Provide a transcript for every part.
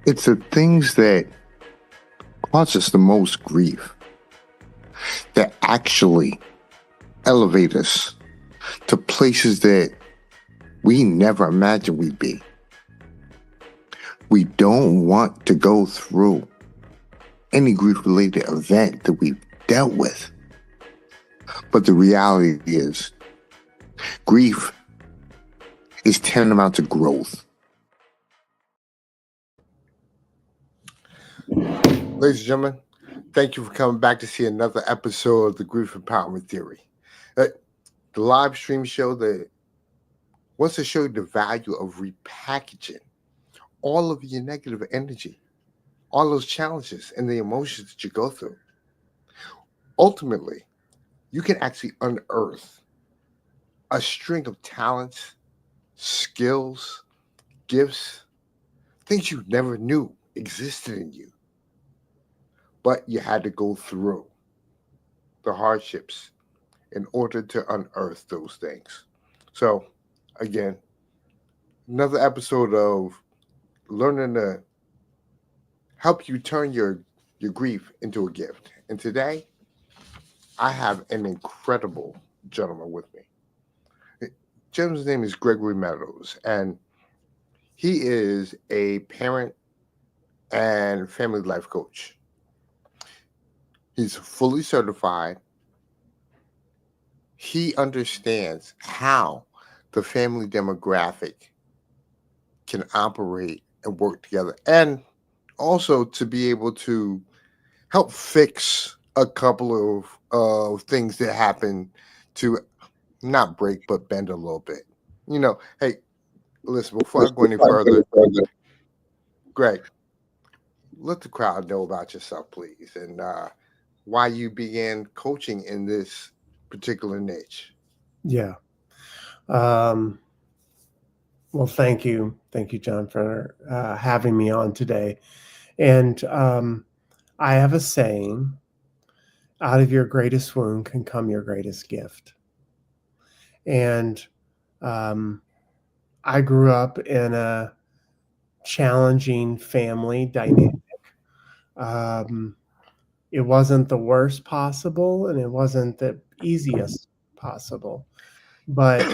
It's the things that cause us the most grief that actually elevate us to places that we never imagined we'd be. We don't want to go through any grief-related event that we've dealt with. But the reality is, grief is tantamount to growth. Ladies and gentlemen, thank you for coming back to see another episode of the Grief Empowerment Theory. The live stream show that wants to show you the value of repackaging all of your negative energy, all those challenges and the emotions that you go through. Ultimately, you can actually unearth a string of talents, skills, gifts, things you never knew existed in you. But you had to go through the hardships in order to unearth those things. So, again, another episode of learning to help you turn your grief into a gift. And today, I have an incredible gentleman with me. The gentleman's name is Gregory Meadows, and he is a parent and family life coach. He's fully certified. He understands how the family demographic can operate and work together, and also to be able to help fix a couple of things that happen to not break but bend a little bit. Hey, listen, before I go any further, Greg, let the crowd know about yourself, please, and why you began coaching in this particular niche. Yeah. Well, thank you. Thank you, John, for having me on today. And I have a saying, out of your greatest wound can come your greatest gift. And I grew up in a challenging family dynamic. It wasn't the worst possible, and it wasn't the easiest possible. But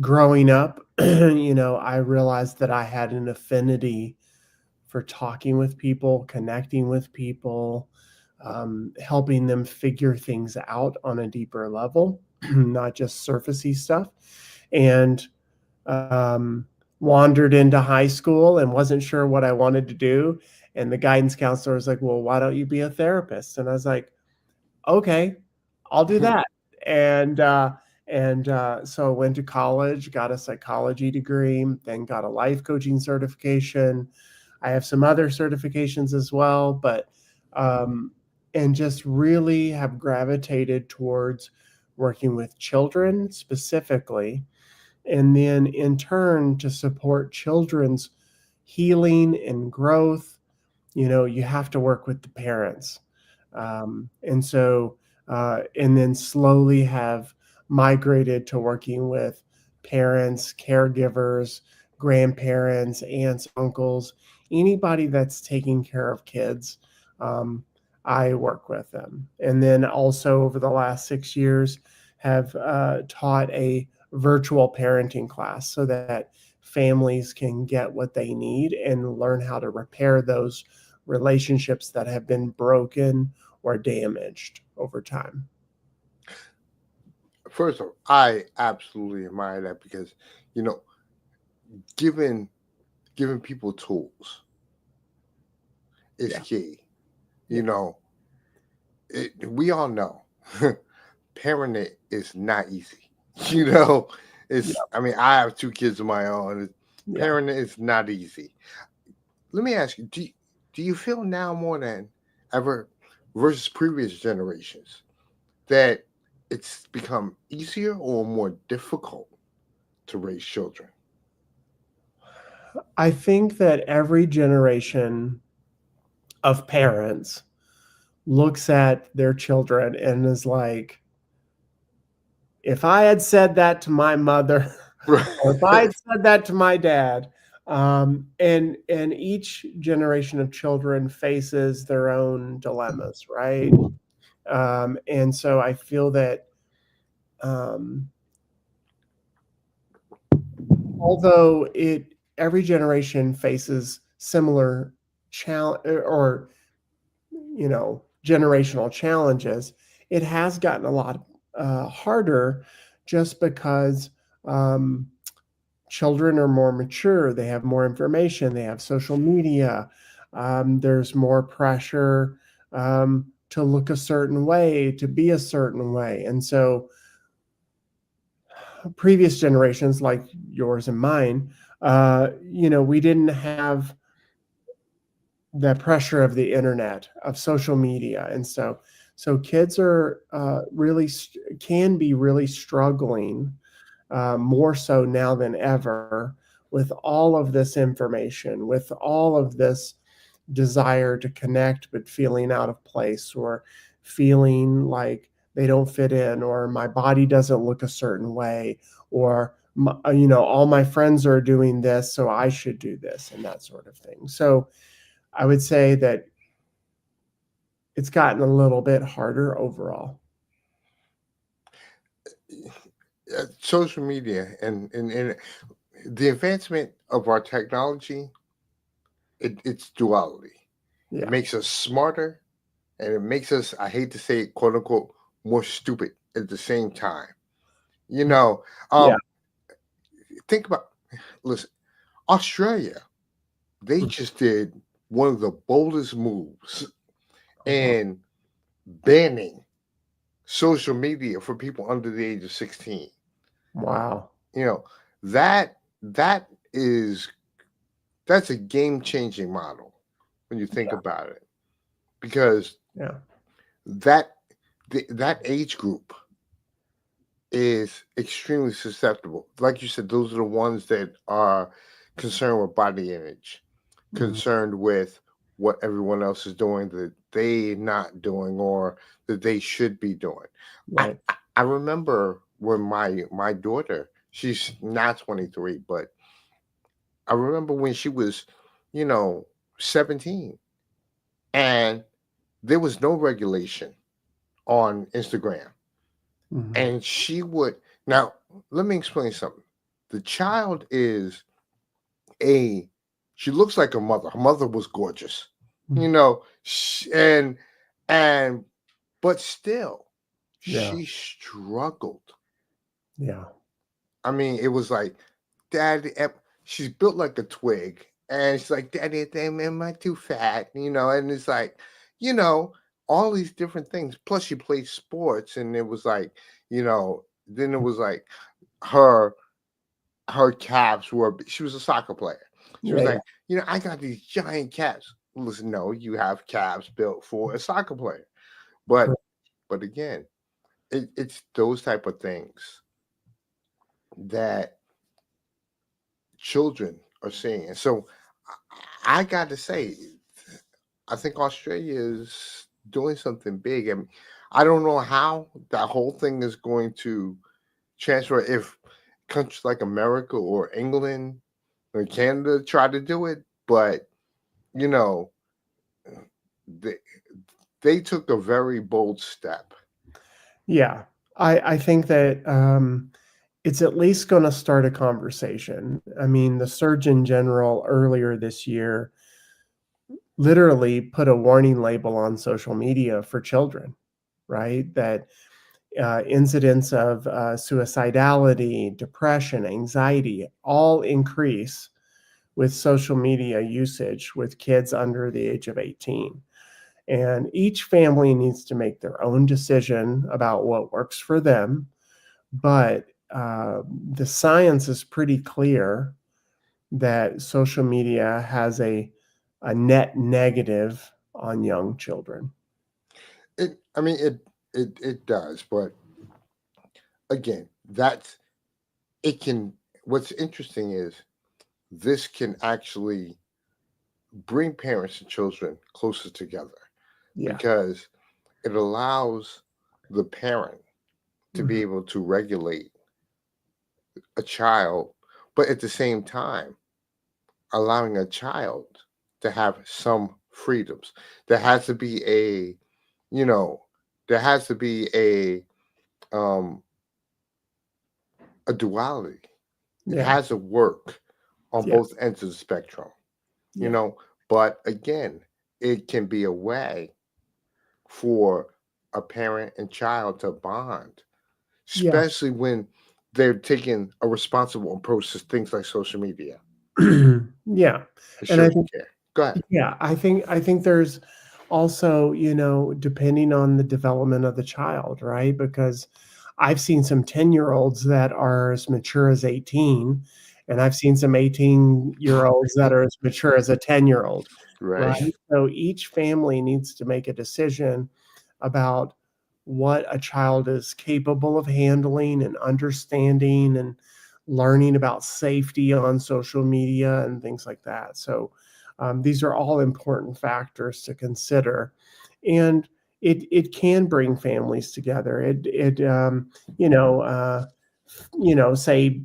growing up, I realized that I had an affinity for talking with people, connecting with people, helping them figure things out on a deeper level, not just surfacey stuff. And wandered into high school and wasn't sure what I wanted to do. And the guidance counselor was like, well, why don't you be a therapist? And I was like, okay, I'll do that. And so I went to college, got a psychology degree, then got a life coaching certification. I have some other certifications as well, but and just really have gravitated towards working with children specifically, and then in turn to support children's healing and growth. You have to work with the parents, and so and then slowly have migrated to working with parents, caregivers, grandparents, aunts, uncles, anybody that's taking care of kids. I work with them. And then also over the last 6 years have taught a virtual parenting class so that families can get what they need and learn how to repair those relationships that have been broken or damaged over time. First of all, I absolutely admire that because, giving people tools is key. We all know parenting is not easy. I mean, I have 2 kids of my own. Parenting is not easy. Let me ask you, do you feel now more than ever versus previous generations that it's become easier or more difficult to raise children? I think that every generation of parents looks at their children and is like, if I had said that to my mother, or if I had said that to my dad, and each generation of children faces their own dilemmas, right? And so I feel that um, although it every generation faces similar challenge or generational challenges, it has gotten a lot harder just because um, children are more mature, they have more information, they have social media, there's more pressure to look a certain way, to be a certain way. And so previous generations like yours and mine, we didn't have the pressure of the internet, of social media. And so kids are can be really struggling, more so now than ever, with all of this information, with all of this desire to connect, but feeling out of place, or feeling like they don't fit in, or my body doesn't look a certain way, or all my friends are doing this, so I should do this, and that sort of thing. So I would say that it's gotten a little bit harder overall. Social media and the advancement of our technology, it's duality. It Yeah. makes us smarter, and it makes us, I hate to say it, quote unquote, more stupid at the same time. You know, Yeah. think about, listen, Australia, they just did one of the boldest moves Uh-huh. in banning social media for people under the age of 16. Wow. You know, that that is that's a game changing model when you think Yeah. about it, because Yeah. that that age group is extremely susceptible. Like you said, those are the ones that are concerned with body image, Mhm. concerned with what everyone else is doing that they not doing or that they should be doing. I Right. I remember when my daughter, she's not 23, but I remember when she was, you know, 17, and there was no regulation on Instagram. Mhm. And she would, now let me explain something. The child is a she looks like her mother. Her mother was gorgeous. You Mhm. know, and but still Yeah. she struggled. Yeah. I mean, it was like, Daddy, she's built like a twig. And she's like, Daddy, am I too fat? You know, and it's like, you know, all these different things. Plus, she played sports, and it was like, then it was like her her calves were. She was a soccer player. She Yeah. was Yeah. like, I got these giant calves. Listen, no, you have calves built for a soccer player. But Correct. but again, it's those type of things that children are seeing. And so I got to say, I think Australia is doing something big. I mean, I don't know how that whole thing is going to transfer if countries like America or England or Canada try to do it, but you know, they they took a very bold step. Yeah. I think that it's at least going to start a conversation. I mean, the Surgeon General earlier this year literally put a warning label on social media for children, right? That incidents of suicidality, depression, anxiety all increase with social media usage with kids under the age of 18. And each family needs to make their own decision about what works for them. But the science is pretty clear that social media has a net negative on young children. I mean, it does, but again, that's it can. What's interesting is this can actually bring parents and children closer together. Yeah. because it allows the parent to be Mhm. able to regulate a child, but at the same time, allowing a child to have some freedoms. There has to be you know, there has to be um, a duality. It Yeah. has to work on Yeah. both ends of the spectrum, you Yeah. know. But again, it can be a way for a parent and child to bond, Yeah. especially when they're taking a responsible approach to things like social media. Yeah. It And I shows you think care. Go ahead. yeah, I think there's also, depending on the development of the child, right? Because I've seen some 10-year-olds that are as mature as 18, and I've seen some 18-year-olds that are as mature as a 10-year-old, right? Right. So each family needs to make a decision about what a child is capable of handling and understanding and learning about safety on social media and things like that. So these are all important factors to consider, and it can bring families together. You know, uh, say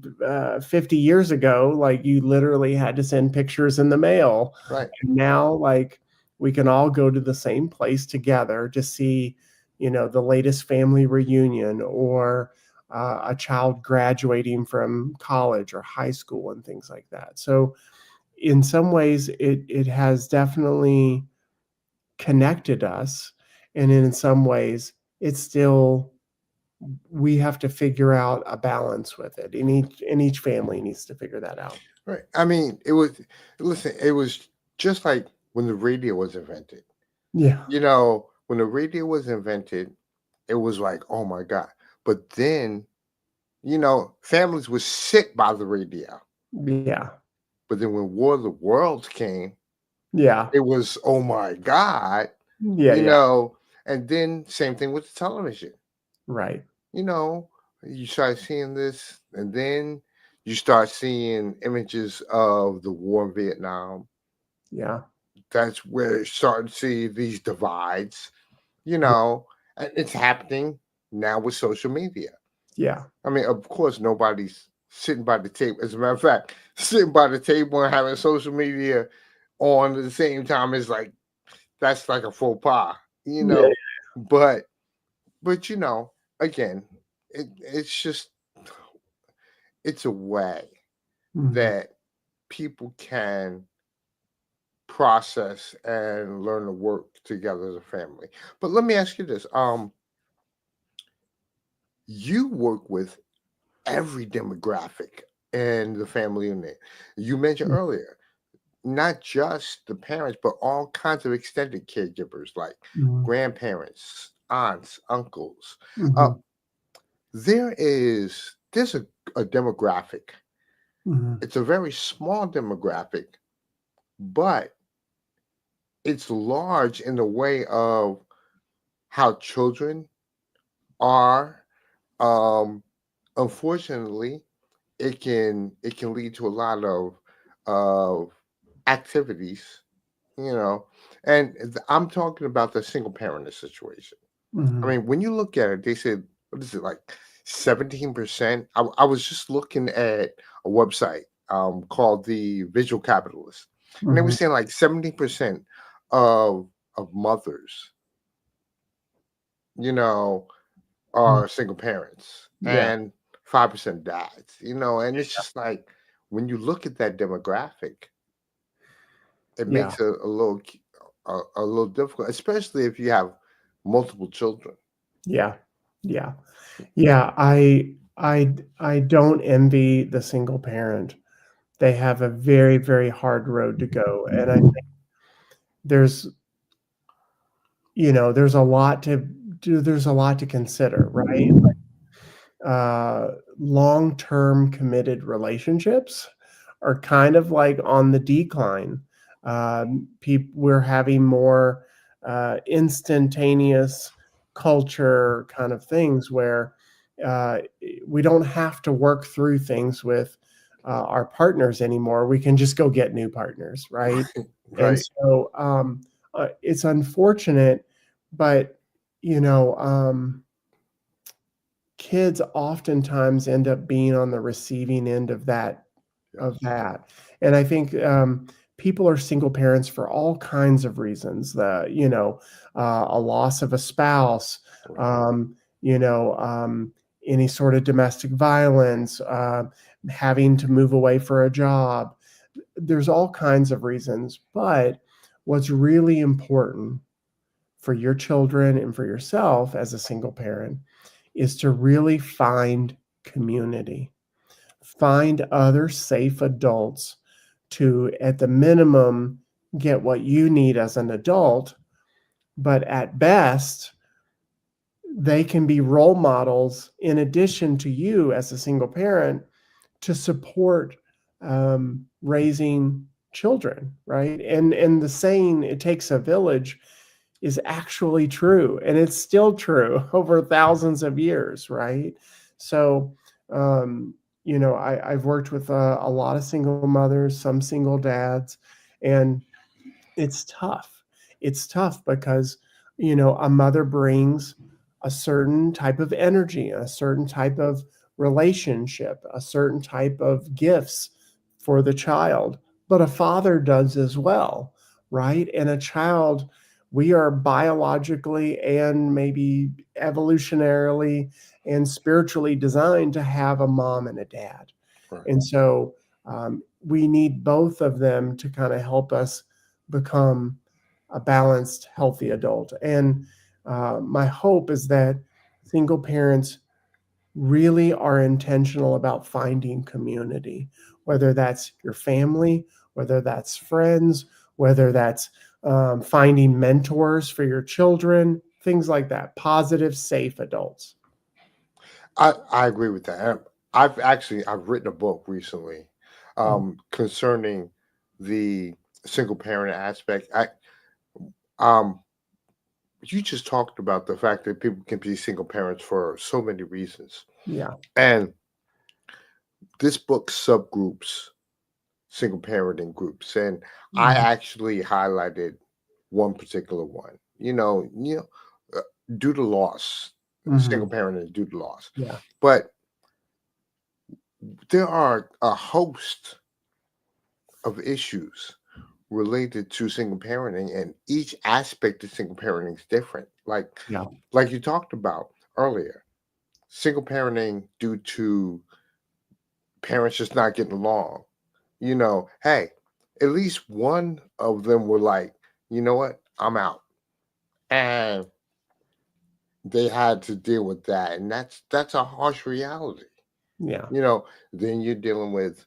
50 years ago, like you literally had to send pictures in the mail, Right. and now like we can all go to the same place together to see, the latest family reunion or a child graduating from college or high school and things like that. So in some ways it has definitely connected us, and in some ways it's still we have to figure out a balance with it, and each family needs to figure that out. Right. I mean, it was, listen, it was just like when the radio was invented. Yeah. When the radio was invented, it was like, oh my God. But then, families would sit by the radio. Yeah. But then when War of the Worlds came, Yeah. it was, oh my God, Yeah. you Yeah. know, and then same thing with the television. Right. You know, you start seeing this, and then you start seeing images of the war in Vietnam. Yeah. That's where you start to see these divides, Yeah. and it's happening now with social media. Yeah. I mean, of course, nobody's sitting by the table. As a matter of fact, sitting by the table and having social media on at the same time is like that's like a faux pas, you Yeah. know. But again, it's just it's a way Mhm. that people can process and learn to work together as a family. But let me ask you this: you work with every demographic in the family unit. You mentioned earlier, not just the parents, but all kinds of extended caregivers like Mhm. grandparents, aunts, uncles. Uh, Mhm. there's a demographic. Mhm. It's a very small demographic, but it's large in the way of how children are. Um, Unfortunately, it can lead to a lot of activities, you know. And I'm talking about the single parent situation. I Mhm. mean, when you look at it, they said, what is it, like 17%? I was just looking at a website called the Visual Capitalist, and they were Mhm. saying like 17% of mothers, you know, Mhm. are single parents Yeah. and 5% dads, and it's just like when you look at that demographic, it Yeah. makes it a little difficult, especially if you have multiple children. Yeah. Yeah. Yeah. I don't envy the single parent. They have a very, very hard road to go, and I think there's there's a lot to do. There's a lot to consider, right? Long-term committed relationships are kind of like on the decline. We're having more instantaneous culture kind of things where uh, we don't have to work through things with our partners anymore. We can just go get new partners, right? And Right. so it's unfortunate. but, you know, kids oftentimes end up being on the receiving end of Yes. that. And I think, people are single parents for all kinds of reasons. A loss of a spouse, Right. um, you know, any sort of domestic violence, having to move away for a job. There's all kinds of reasons, but what's really important for your children and for yourself as a single parent is to really find community. Find other safe adults to, at the minimum, get what you need as an adult, but at best, they can be role models in addition to you as a single parent to support raising children, right? And the saying "it takes a village" is actually true, and it's still true over thousands of years, right? So, um, I've worked with a lot of single mothers, some single dads, and it's tough. It's tough because, a mother brings a certain type of energy, a certain type of relationship, a certain type of gifts for the child, but a father does as well, right? And a child, we are biologically and maybe evolutionarily and spiritually designed to have a mom and a dad. Right. And so, we need both of them to kind of help us become a balanced, healthy adult. And my hope is that single parents really are intentional about finding community, whether that's your family, whether that's friends, whether that's finding mentors for your children, things like that. Positive, safe adults. I agree with that. I've written a book recently Mm. concerning the single parent aspect. I um you just talked about the fact that people can be single parents for so many reasons. Yeah. And this book subgroups single parenting groups. And I Mhm. actually highlighted one particular one. Uh, due to loss, single Mhm. parenting due to loss. Yeah. But there are a host of issues related to single parenting, and each aspect of single parenting is different. Yeah. Like you talked about earlier, single parenting due to parents just not getting along. Hey, at least one of them were like, you know what, I'm out, and they had to deal with that, and that's a harsh reality. Yeah. You know, then you're dealing with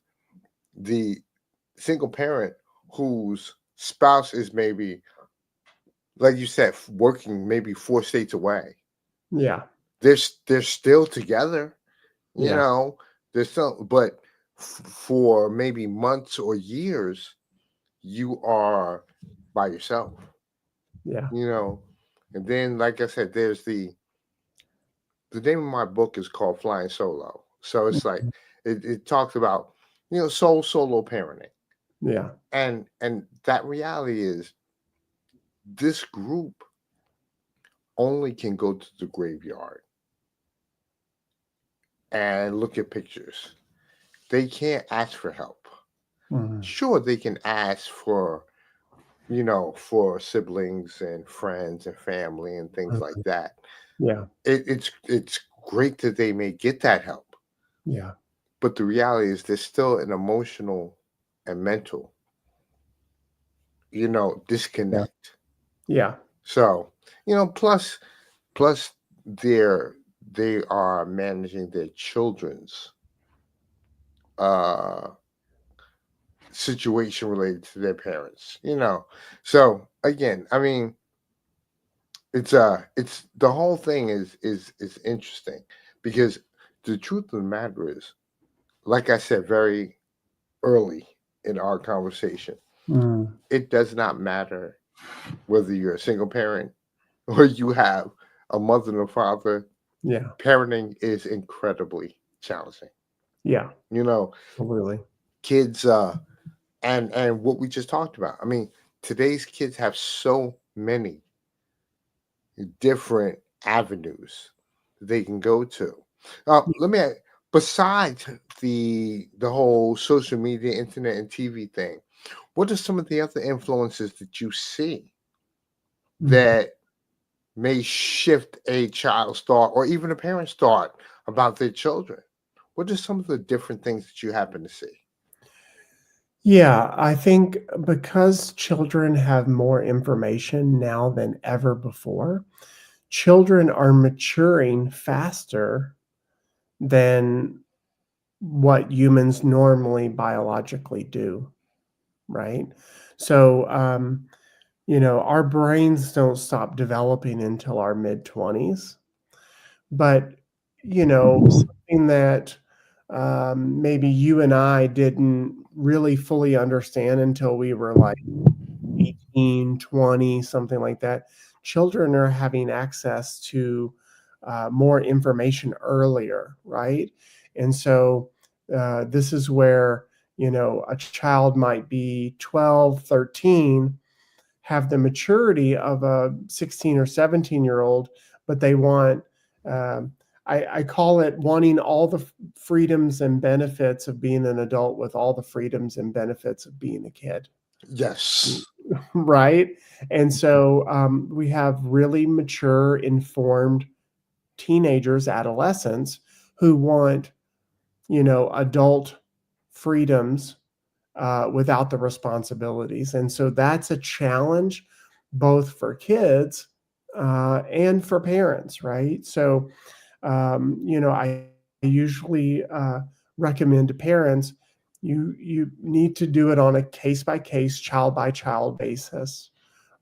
the single parent whose spouse is maybe, like you said, working maybe 4 states away. Yeah. They're still together, you Yeah. know. They're still, but for maybe months or years, you are by yourself, Yeah. you know. And then, like I said, there's the name of my book is called Flying Solo. So it's like Mhm. it talks about solo parenting, Yeah. and that reality is this group only can go to the graveyard and look at pictures. They can't ask for help. Mhm. Sure, they can ask for siblings and friends and family and things like Mhm. that. Yeah. It's great that they may get that help, Yeah. but the reality is there's still an emotional and mental, Yeah. disconnect. Yeah. So, plus they are managing their children's uh situation related to their parents. So again, I mean, it's the whole thing is interesting because the truth of the matter is, like I said very early in our conversation, Mm. it does not matter whether you're a single parent or you have a mother and a father. Yeah. Parenting is incredibly challenging. Yeah. You know, Absolutely. kids and what we just talked about. I mean, today's kids have so many different avenues they can go to. Let me ask, besides the whole social media, internet, and TV thing, what are some of the other influences that you see Mhm. that may shift a child's thought or even a parent's thought about their children? What are some of the different things that you happen to see? Yeah, I think because children have more information now than ever before, children are maturing faster than what humans normally biologically do, right? So, our brains don't stop developing until our mid 20s. But, something that maybe you and I didn't really fully understand until we were like 18, 20, something like that. Children are having access to more information earlier, right? And so this is where, a child might be 12, 13, have the maturity of a 16 or 17-year-old, but they want, um, I call it wanting all the freedoms and benefits of being an adult with all the freedoms and benefits of being a kid. Yes. Right? And so we have really mature, informed teenagers, adolescents who want, adult freedoms without the responsibilities. And so that's a challenge both for kids and for parents, right? So, I usually recommend to parents you need to do it on a case by case, child by child basis,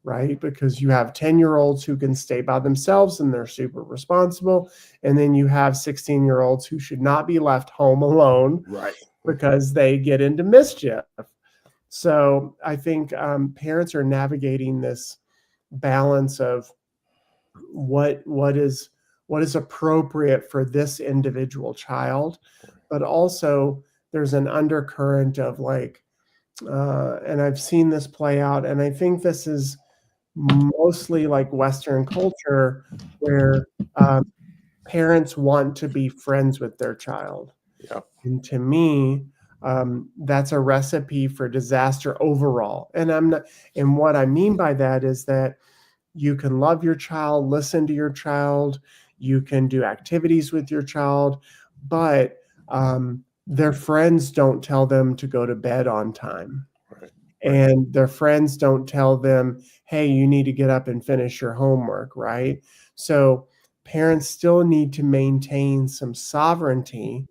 right? Because you have 10-year-olds who can stay by themselves and they're super responsible. And then you have 16-year-olds who should not be left home alone Right. because they get into mischief. So I think parents are navigating this balance of what what is what is appropriate for this individual child, but also there's an undercurrent of like, and I've seen this play out, and I think this is mostly like Western culture where um, parents want to be friends with their child. Yeah. And to me, that's a recipe for disaster overall. And what I mean by that is that you can love your child, listen to your child, you can do activities with your child, but their friends don't tell them to go to bed on time. Right. Right. And their friends don't tell them, hey, you need to get up and finish your homework, right? So parents still need to maintain some sovereignty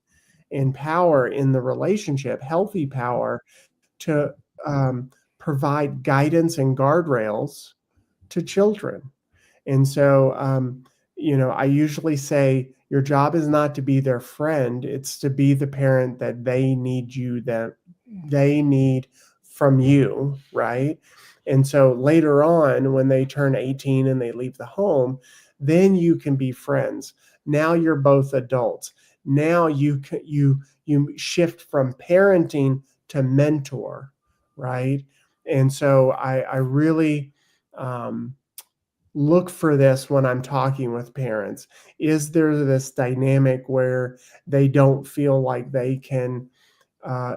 and power in the relationship, healthy power to um, provide guidance and guardrails to children. And so, I usually say your job is not to be their friend, it's to be the parent that they need from you, right? And so later on, when they turn 18 and they leave the home, then you can be friends. Now you're both adults. Now you shift from parenting to mentor, right? And so I really um, look for this when I'm talking with parents. Is there this dynamic where they don't feel like they can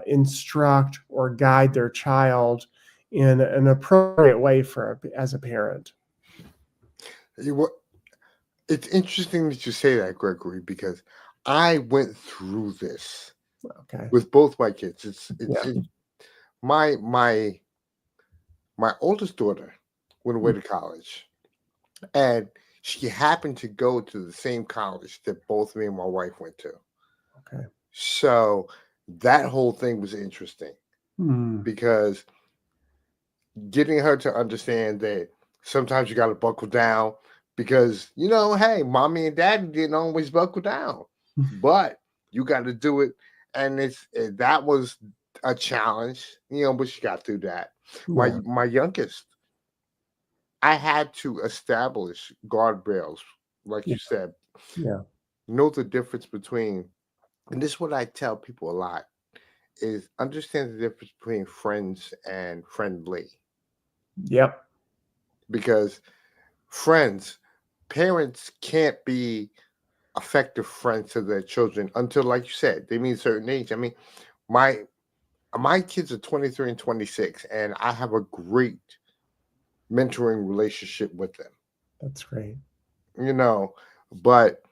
instruct or guide their child in an appropriate way as a parent? You what? It's interesting that you say that, Gregory, because I went through this Okay. with both my kids. It's Yeah. it, my my oldest daughter went away to college, and she happened to go to the same college that both me and my wife went to. Okay. So that whole thing was interesting Hmm. because getting her to understand that sometimes you got to buckle down because hey, mommy and daddy didn't always buckle down, but you got to do it, and that was a challenge, but she got through that. My Yeah. my youngest, I had to establish guardrails, like Yeah. you said, Yeah. know the difference between, and this is what I tell people a lot, is understand the difference between friends and friendly, Yep. because friends, parents can't be effective friends to their children until, like you said, they meet a certain age. I mean, my my kids are 23 and 26, and I have a great mentoring relationship with them. That's great. You know, but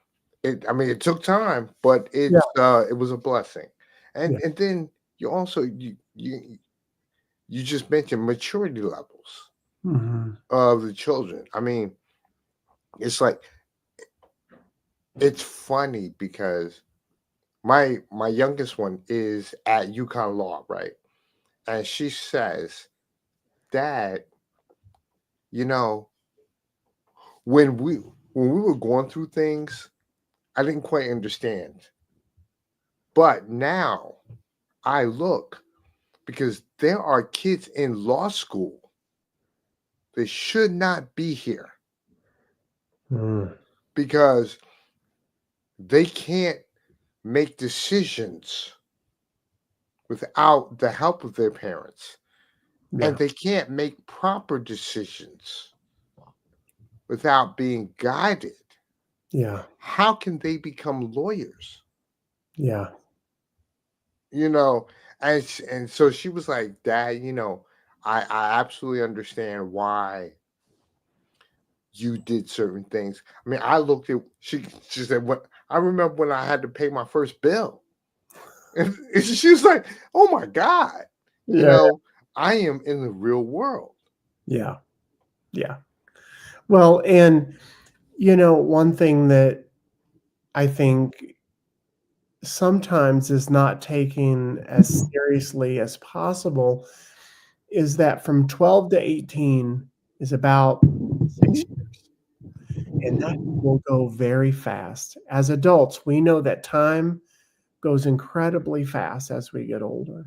I mean, it took time, but Yeah, it was a blessing. yeah. And then you also you just mentioned maturity levels Mhm. of the children. I mean, it's like it's funny because my youngest one is at UConn Law, right? And she says, "Dad, you know, when we were going through things, I didn't quite understand. But now I look because there are kids in law school that should not be here Mm. because they can't make decisions without the help of their parents, and Yeah, they can't make proper decisions without being guided. yeah, How can they become lawyers?" yeah, You know, and so she was like, "Dad, I absolutely understand why you did certain things." I mean, I looked at she said, "What I remember when I had to pay my first bill." And she was like, "Oh my God, you yeah, know, I am in the real world." yeah, yeah. Well, and one thing that I think sometimes is not taken as seriously as possible is that from 12 to 18 is about 6 years, and that will go very fast. As adults, we know that time goes incredibly fast as we get older,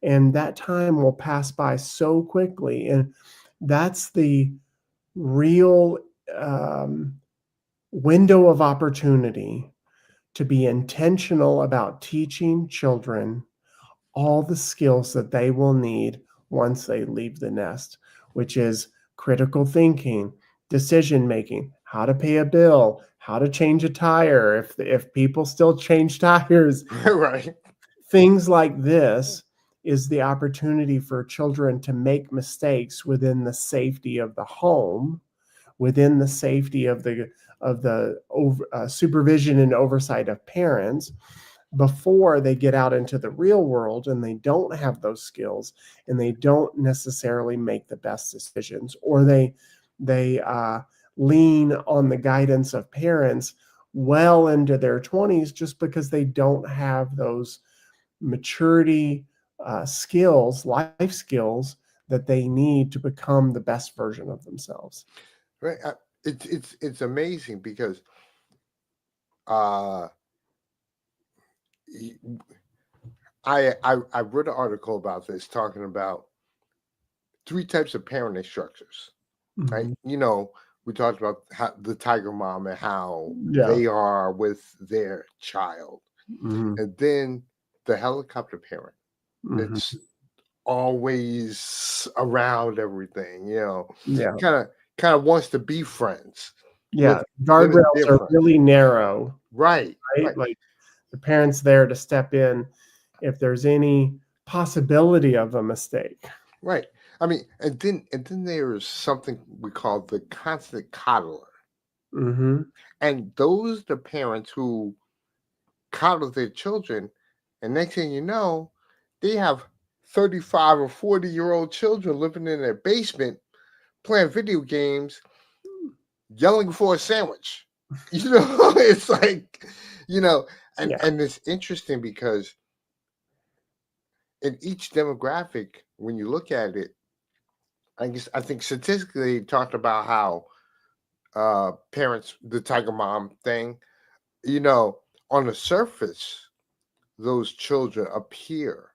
and that time will pass by so quickly, and that's the real um, window of opportunity to be intentional about teaching children all the skills that they will need once they leave the nest, which is critical thinking, decision making, how to pay a bill, how to change a tire if people still change tires. Right. Things like this is the opportunity for children to make mistakes within the safety of the home, within the safety of the supervision and oversight of parents, before they get out into the real world and they don't have those skills and they don't necessarily make the best decisions, or they lean on the guidance of parents well into their 20s just because they don't have those maturity skills, life skills that they need to become the best version of themselves. Right. It's amazing because uh y- I wrote an article about this talking about three types of parenting structures. Right? Mhm. We talked about how the tiger mom and how Yeah. they are with their child, Mhm. and then the helicopter parent Mhm. that's always around everything. Yeah. Kind of kind of wants to be friends Yeah. with them and Guardrails their are friends. really narrow, Right, right? right, Like the parents there to step in if there's any possibility of a mistake. right. I mean, and then there's something we call the constant coddler, Mhm. and those the parents who coddle their children, and next thing you know, they have 35 or 40-year-old children living in their basement playing video games, yelling for a sandwich. It's like, you know, and Yeah. and it's interesting because in each demographic, when you look at it, I think statistically it talked about how parents, the tiger mom thing, you know, on the surface, those children appear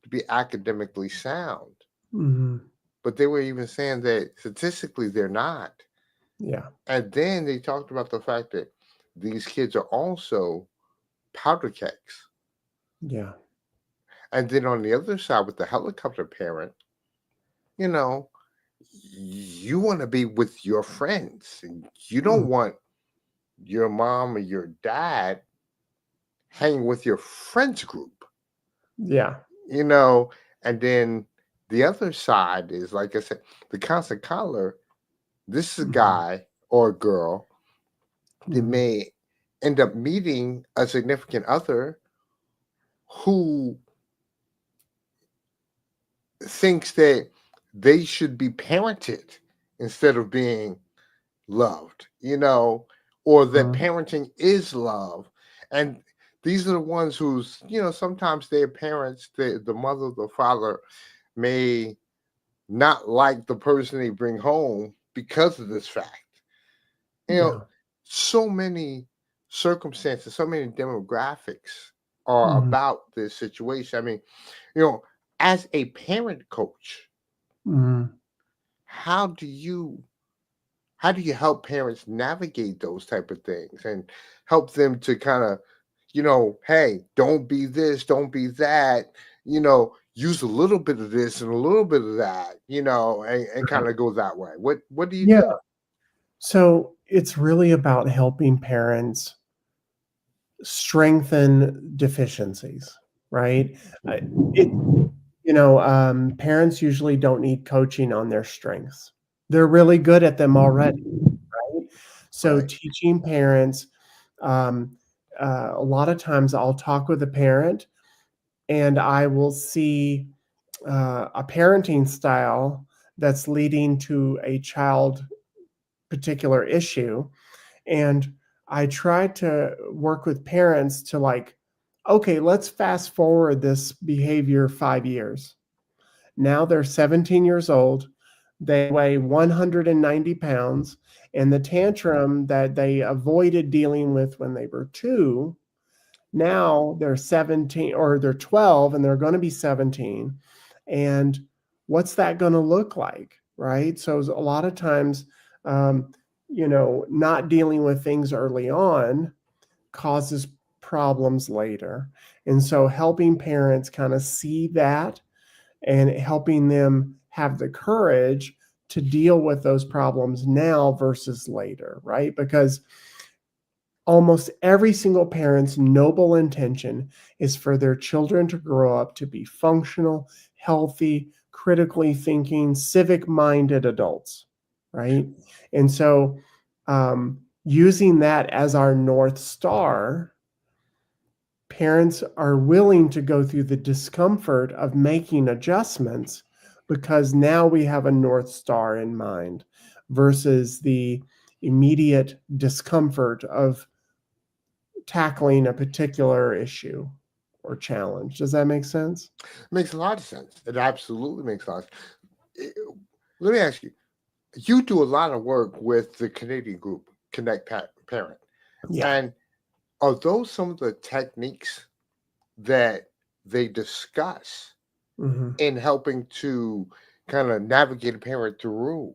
to be academically sound, Mhm. but they were even saying that statistically they're not. Yeah. And then they talked about the fact that these kids are also powder kegs. Yeah. And then on the other side with the helicopter parent, you know, you want to be with your friends, and you Mm, don't want your mom or your dad hanging with your friends group, yeah. you know. And then the other side is, like I said, the constant color. This is a Mhm, guy or a girl that mhm, may end up meeting a significant other who thinks that they should be parented instead of being loved, or that mhm, parenting is love. And these are the ones who's, sometimes their parents, the mother, the father, may not like the person they bring home because of this fact. You know, yeah. so many circumstances, so many demographics are Mhm, about this situation. I mean, you know, as a parent coach, mhm. how do you how do you help parents navigate those type of things and help them to kind of, hey, don't be this, don't be that, use a little bit of this and a little bit of that, and kind Right. of go that way. What do you Yeah. do? So it's really about helping parents strengthen deficiencies, right? I it parents usually don't need coaching on their strengths. They're really good at them already, right? So Right. teaching parents, um, a lot of times I'll talk with a parent and I will see a parenting style that's leading to a child particular issue. And I try to work with parents to like, okay, let's fast forward this behavior 5 years. Now they're 17 years old. They weigh 190 pounds. And the tantrum that they avoided dealing with when they were two, now they're 17 or they're 12 and they're going to be 17. And what's that going to look like? Right. So a lot of times, um, not dealing with things early on causes problems later. And so helping parents kind of see that and helping them have the courage to deal with those problems now versus later, right? Because almost every single parent's noble intention is for their children to grow up to be functional, healthy, critically thinking, civic minded adults, right? And so, using that as our North Star, parents are willing to go through the discomfort of making adjustments because now we have a North Star in mind versus the immediate discomfort of tackling a particular issue or challenge. Does that make sense? Makes a lot of sense. It absolutely makes a lot of sense. Let me ask you, you do a lot of work with the Canadian group, Connect Parent. Yeah. And are those some of the techniques that they discuss Mhm. in helping to kind of navigate a parent through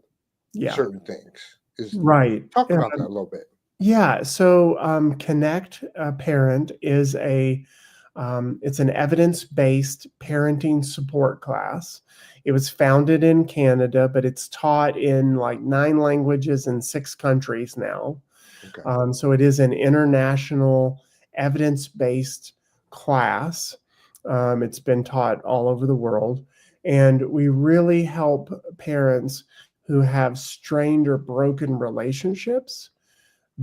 Yeah. certain things? Is Right. Talk about that a little bit. Yeah. So, Connect Parent is it's an evidence-based parenting support class. It was founded in Canada, but it's taught in like 9 languages in 6 countries now. Okay. So it is an international evidence-based class. It's been taught all over the world, and we really help parents who have strained or broken relationships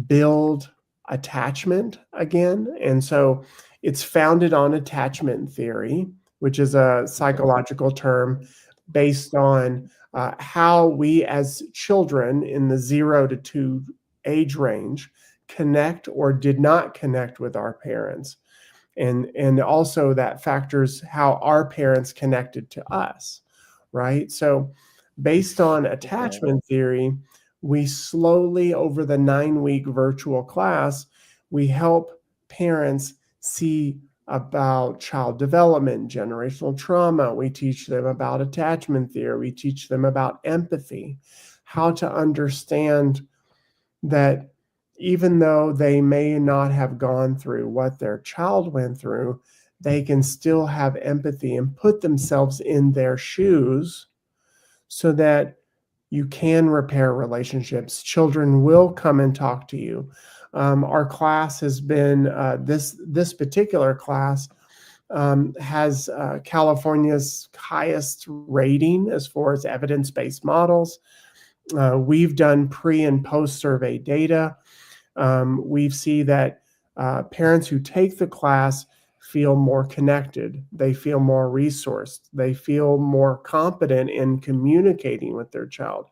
build attachment again. And so it's founded on attachment theory, which is a Okay. psychological term based on how we as children in the 0 to 2 age range connect or did not connect with our parents. And also that factors how our parents connected to us, right? So based on Okay. attachment theory, we slowly over the 9-week virtual class, we help parents see about child development, generational trauma. We teach them about attachment theory. We teach them about empathy, how to understand that even though they may not have gone through what their child went through, they can still have empathy and put themselves in their shoes so that You can repair relationships. Children will come and talk to you. Our class has been this particular class has California's highest rating as far as evidence-based models. We've done pre and post survey data. We see that parents who take the class feel more connected. They feel more resourced. They feel more competent in communicating with their child.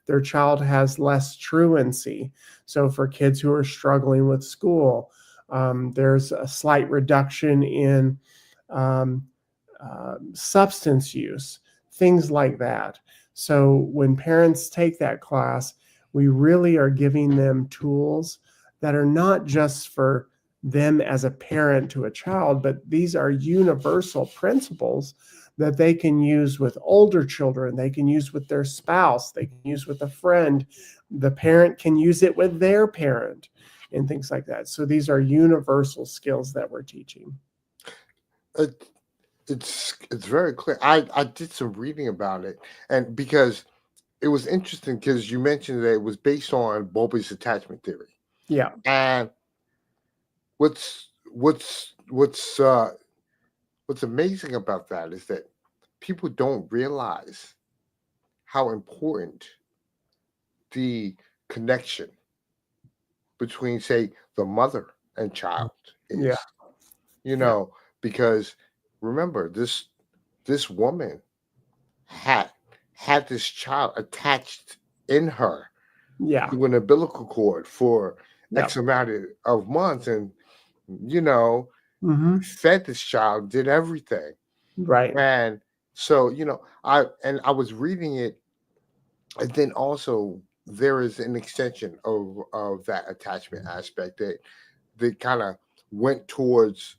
Their child has less truancy. So for kids who are struggling with school, there's a slight reduction in um, substance use, things like that. So when parents take that class, we really are giving them tools that are not just for them as a parent to a child, but these are universal principles that they can use with older children. They can use with their spouse. They can use with a friend. The parent can use it with their parent and things like that. So these are universal skills that we're teaching. It, it's very clear. I did some reading about it, and because it was interesting because you mentioned that it was based on Bowlby's attachment theory. Yeah. And what's amazing about that is that people don't realize how important the connection between, say, the mother and child is. Yeah. You know, because remember, this woman had this child attached in her Yeah. to an umbilical cord for Yeah. X amount of months, and you know, Mm-hmm. fed this child, did everything. Right. And so, I was reading it, and then also there is an extension of that attachment aspect that kind of went towards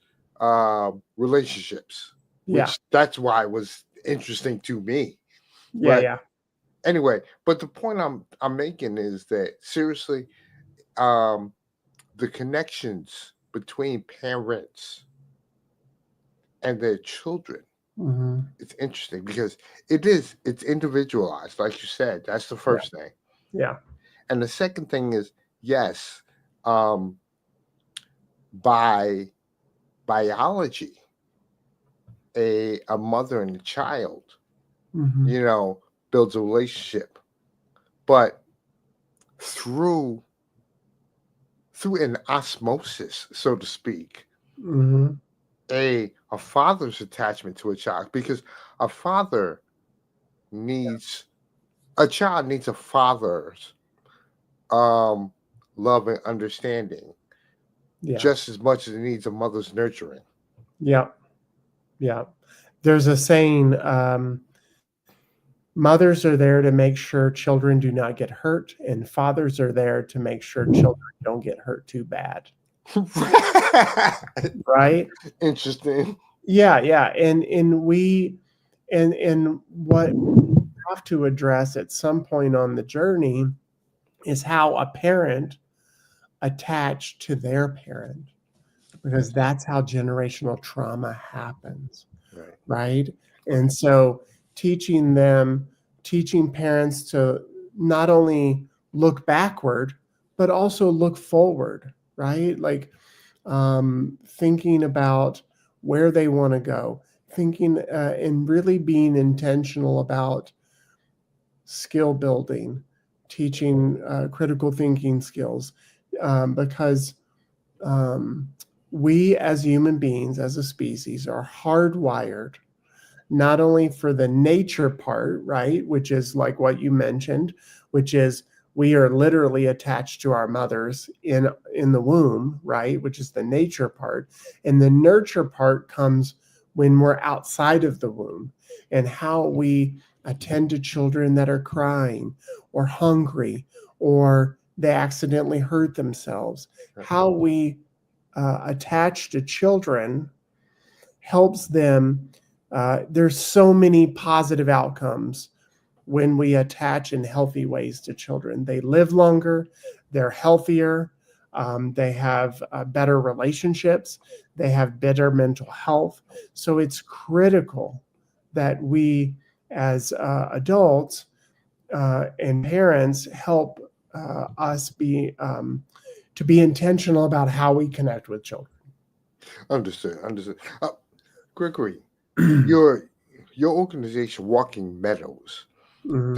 relationships, Yeah. which that's why it was interesting to me. Yeah. But Yeah. anyway, but the point I'm making is that seriously, um, the connections between parents and their children, Mm-hmm. it's interesting because it's individualized, like you said. That's the Yeah. first thing. Yeah. And the second thing is, yes, um, by biology, a mother and a child, Mm-hmm. you know, builds a relationship, but through an osmosis, so to speak, Mm-hmm. a father's attachment to a child, because a father needs a child needs a father's um love and understanding Yeah. just as much as it needs a mother's nurturing. Yeah. Yeah. There's a saying, mothers are there to make sure children do not get hurt, and fathers are there to make sure children don't get hurt too bad. Right? Interesting. Yeah, yeah. And what we have to address at some point on the journey is how a parent attached to their parent, because that's how generational trauma happens. Right. Right? Right. And so teaching parents to not only look backward, but also look forward, right? Like thinking about where they want to go, thinking and really being intentional about skill building, teaching critical thinking skills, because um, we as human beings, as a species, are hardwired not only for the nature part, right, which is like what you mentioned, which is we are literally attached to our mothers in the womb, right, which is the nature part, and the nurture part comes when we're outside of the womb, and how we attend to children that are crying or hungry or they accidentally hurt themselves. How we attach to children helps them. There's so many positive outcomes when we attach in healthy ways to children. They live longer, they're healthier, they have better relationships, they have better mental health. So it's critical that we, as adults, and parents help us to be intentional about how we connect with children. Understood. Understood. Gregory, your your organization, Walking Meadows, Mhm.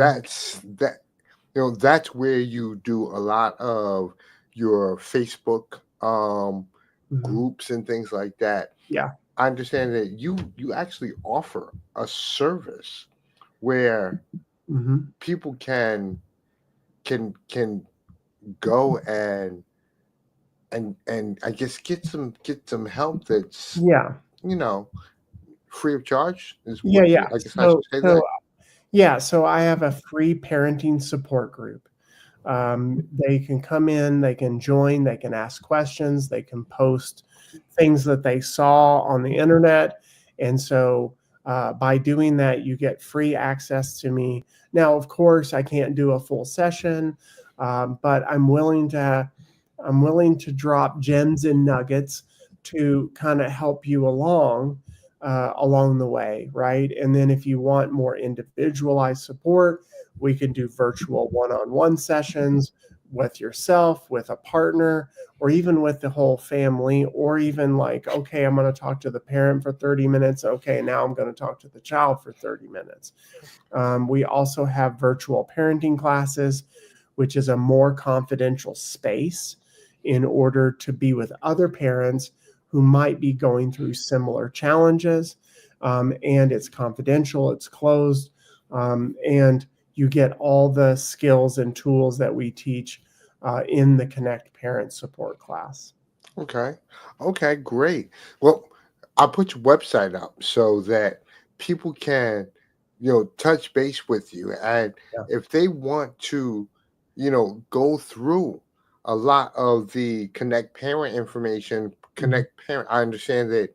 that's where you do a lot of your Facebook Mhm. groups and things like that. Yeah. I understand that you actually offer a service where Mhm. people can go and I guess get some help that's Yeah. you know free of charge is Yeah, what yeah. I guess I should say that. So I have a free parenting support group. They can come in, they can join, they can ask questions, they can post things that they saw on the internet. And so by doing that, you get free access to me. Now, of course, I can't do a full session, but I'm willing to drop gems and nuggets to kind of help you along the way, right? And then if you want more individualized support, we can do virtual one-on-one sessions with yourself, with a partner, or even with the whole family, or even like, okay, I'm going to talk to the parent for 30 minutes. Okay, now I'm going to talk to the child for 30 minutes. We also have virtual parenting classes, which is a more confidential space in order to be with other parents who might be going through similar challenges. And it's confidential, it's closed, and you get all the skills and tools that we teach in the Connect Parent Support class. Okay. Okay, great. Well, I'll put your website up so that people can, touch base with you. And Yeah. if they want to, go through a lot of the Connect Parent information, Mhm. Connect Parent, I understand that,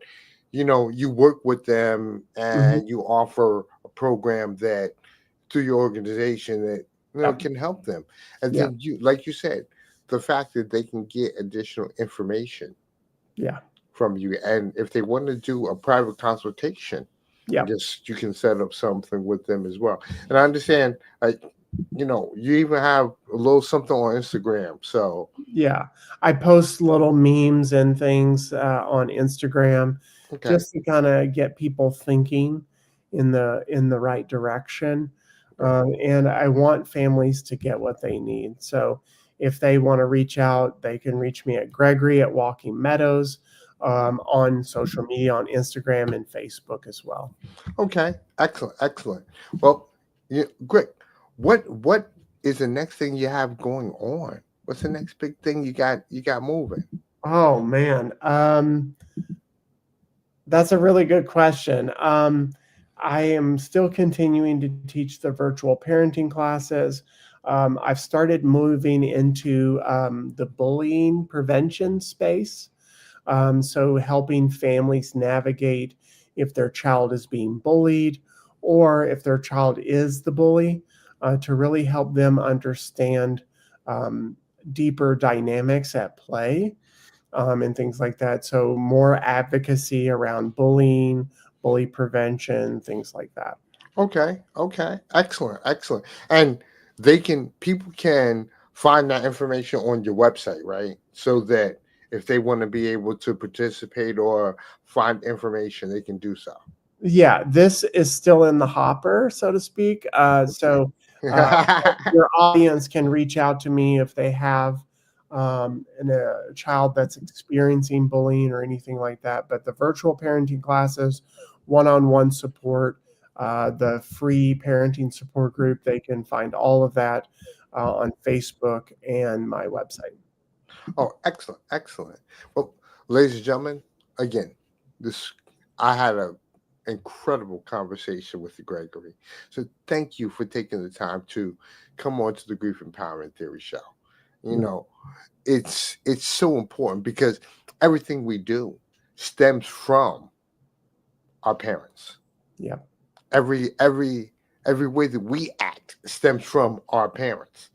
you work with them Mhm. and you offer a program that through your organization that Yep. can help them. And Yeah. then like you said, the fact that they can get additional information Yeah. from you. And if they want to do a private consultation, I Yeah. guess you can set up something with them as well. And I understand, like, you even have a little something on Instagram. So, Yeah. I post little memes and things on Instagram okay. just to kind of get people thinking in the right direction. Okay. And I want families to get what they need. So if they want to reach out, they can reach me at Gregory at Walking Meadows on social media on Instagram and Facebook as well. Okay. Excellent. Excellent. Well, great. What is the next thing you have going on? What's the next big thing you got moving? Oh man. That's a really good question. I am still continuing to teach the virtual parenting classes. I've started moving into the bullying prevention space. So, helping families navigate if their child is being bullied or if their child is the bully, to really help them understand um, deeper dynamics at play and things like that. So more advocacy around bullying, bully prevention, things like that. Okay, okay. Excellent, excellent. And people can find that information on your website, right? So that if they want to be able to participate or find information, they can do so. Yeah, this is still in the hopper, so to speak. Okay. Your audience can reach out to me if they have a child that's experiencing bullying or anything like that. But the virtual parenting classes, one-on-one support, the free parenting support group, they can find all of that on Facebook and my website. Oh, excellent, excellent. Well, ladies and gentlemen, again, this I had a incredible conversation with Gregory. So thank you for taking the time to come on to the Grief Empowerment Theory Show. You Mm, know, it's so important because everything we do stems from our parents. yeah, Every way that we act stems from our parents.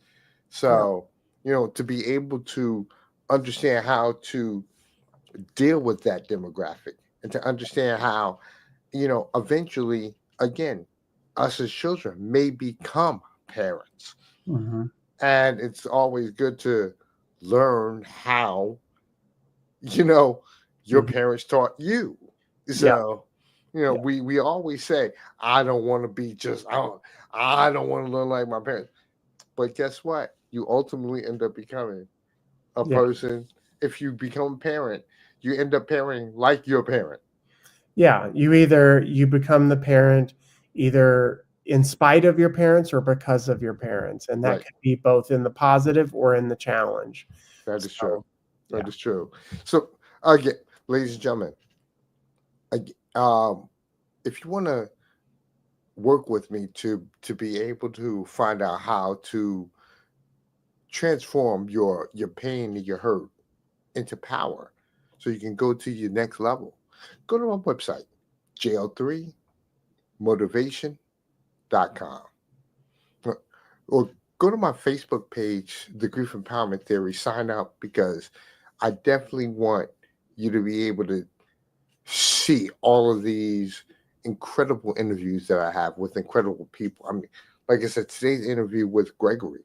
yeah, So, to be able to understand how to deal with that demographic and to understand how, eventually, again, us as children may become parents. Mhm. And it's always good to learn how, you know, your Mhm. parents taught you. Yeah, So, yeah, we always say, I don't want to be just, I don't want to learn like my parents. But guess what? You ultimately end up becoming a yeah, person. If you become a parent, you end up parenting like your parent. yeah. You become the parent either in spite of your parents or because of your parents, and that Right. could be both in the positive or in the challenge. That is true. So, That yeah. is true. So again, ladies and gentlemen, if you want to work with me to be able to find out how to transform your pain and your hurt into power so you can go to your next level, go to my website, jail3motivation.com, or go to my Facebook page, The Grief Empowerment Theory. Sign up, because I definitely want you to be able to see all of these incredible interviews that I have with incredible people. I mean, like I said, today's interview with Gregory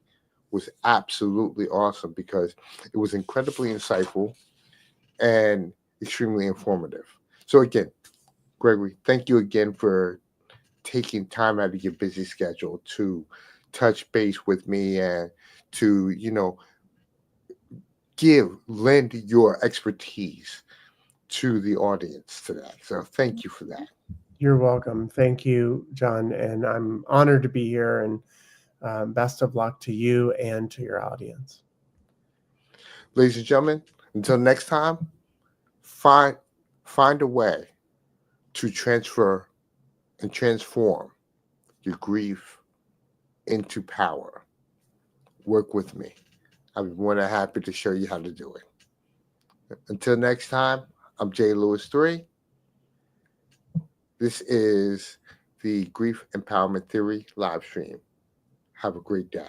was absolutely awesome because it was incredibly insightful and extremely informative. So again, Gregory, thank you again for taking time out of your busy schedule to touch base with me and to, lend your expertise to the audience today. So thank you for that. You're welcome. Thank you, John, and I'm honored to be here. And best of luck to you and to your audience. Ladies and gentlemen, until next time, find find a way to transfer and transform your grief into power. Work with me. I'll be more than happy to show you how to do it. Until next time, I'm Jay Lewis 3. This is the Grief Empowerment Theory live stream. Have a great day.